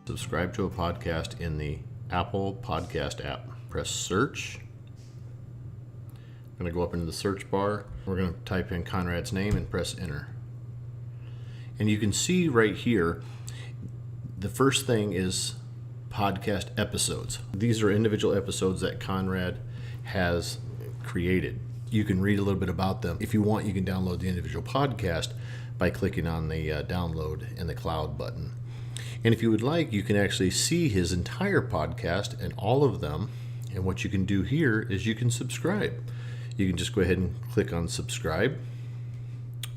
Subscribe to a podcast in the Apple Podcast app. Press search. I'm going to go up into the search bar. We're going to type in Conrad's name and press enter. And you can see right here, the first thing is podcast episodes. These are individual episodes that Conrad has created. You can read a little bit about them. If you want, you can download the individual podcast by clicking on the download in the cloud button. And if you would like, you can actually see his entire podcast and all of them. And what you can do here is you can subscribe. You can just go ahead and click on subscribe,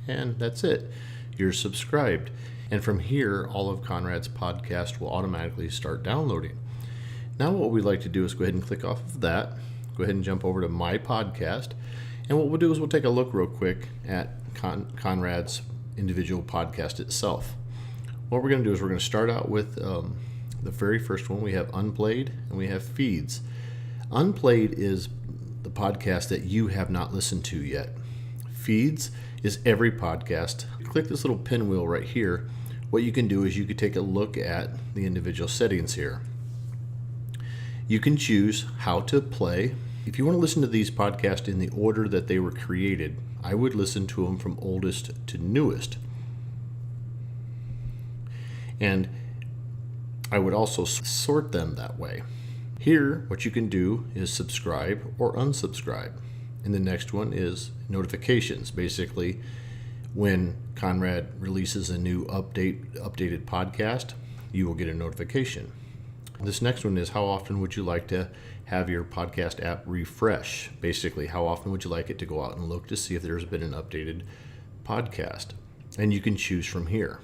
and that's it. You're subscribed. And from here, all of Conrad's podcast will automatically start downloading. Now what we'd like to do is go ahead and click off of that. Go ahead and jump over to My Podcast. And what we'll do is we'll take a look real quick at Conrad's individual podcast itself. What we're going to do is we're going to start out with the very first one. We have Unplayed and we have Feeds. Unplayed is the podcast that you have not listened to yet. Feeds is every podcast. Click this little pinwheel right here. What you can do is you could take a look at the individual settings here. You can choose how to play. If you want to listen to these podcasts in the order that they were created, I would listen to them from oldest to newest. And I would also sort them that way. Here, what you can do is subscribe or unsubscribe. And the next one is notifications. Basically, when Conrad releases a new updated podcast, you will get a notification. This next one is how often would you like to have your podcast app refresh? Basically, how often would you like it to go out and look to see if there's been an updated podcast? And you can choose from here.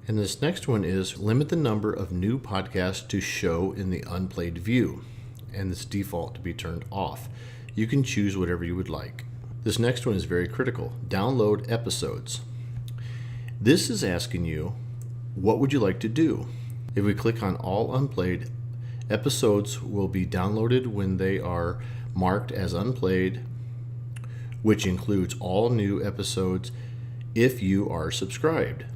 And this next one is limit the number of new podcasts to show in the unplayed view, and this default to be turned off. You can choose whatever you would like. This next one is very critical. Download episodes. This is asking you, what would you like to do? If we click on all unplayed, episodes will be downloaded when they are marked as unplayed, which includes all new episodes if you are subscribed.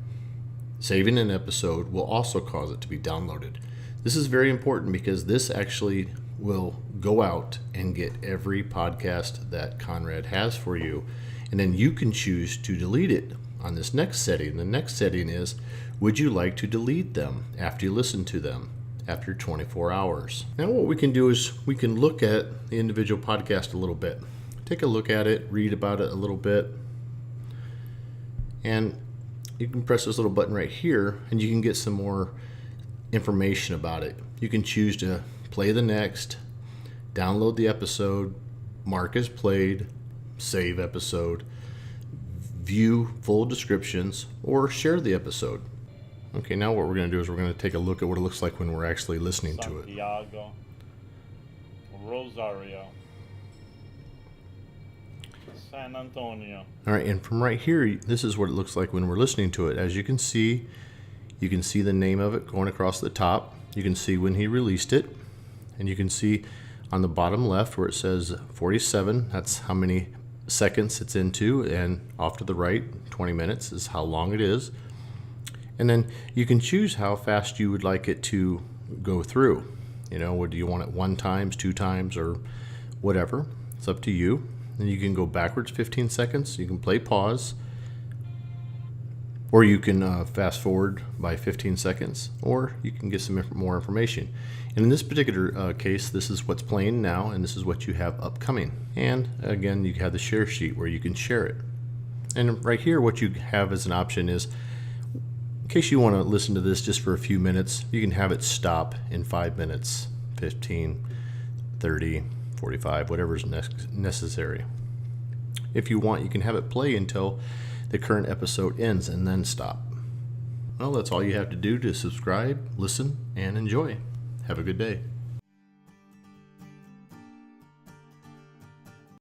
Saving an episode will also cause it to be downloaded. This is very important because this actually will go out and get every podcast that Conrad has for you, and then you can choose to delete it on this next setting. The next setting is, would you like to delete them after you listen to them after 24 hours? Now what we can do is we can look at the individual podcast a little bit. Take a look at it, read about it a little bit, and you can press this little button right here and you can get some more information about it. You can choose to play the next, download the episode, mark as played, save episode, view full descriptions, or share the episode. Okay, now what we're going to do is we're going to take a look at what it looks like when we're actually listening to it. Santiago, Rosario, San Antonio. All right, and from right here, this is what it looks like when we're listening to it. As you can see the name of it going across the top. You can see when he released it, and you can see on the bottom left where it says 47, that's how many seconds it's into, and off to the right, 20 minutes is how long it is. And then you can choose how fast you would like it to go through. You know, do you want it 1 time, 2 times, or whatever? It's up to you. And you can go backwards 15 seconds. You can play pause, or you can fast forward by 15 seconds, or you can get some more information. And in this particular case, this is what's playing now, and this is what you have upcoming. And again, you have the share sheet where you can share it. And right here, what you have as an option is, in case you want to listen to this just for a few minutes, you can have it stop in 5 minutes, 15, 30, 45, whatever is necessary. If you want, you can have it play until the current episode ends and then stop. Well, that's all you have to do to subscribe, listen, and enjoy. Have a good day.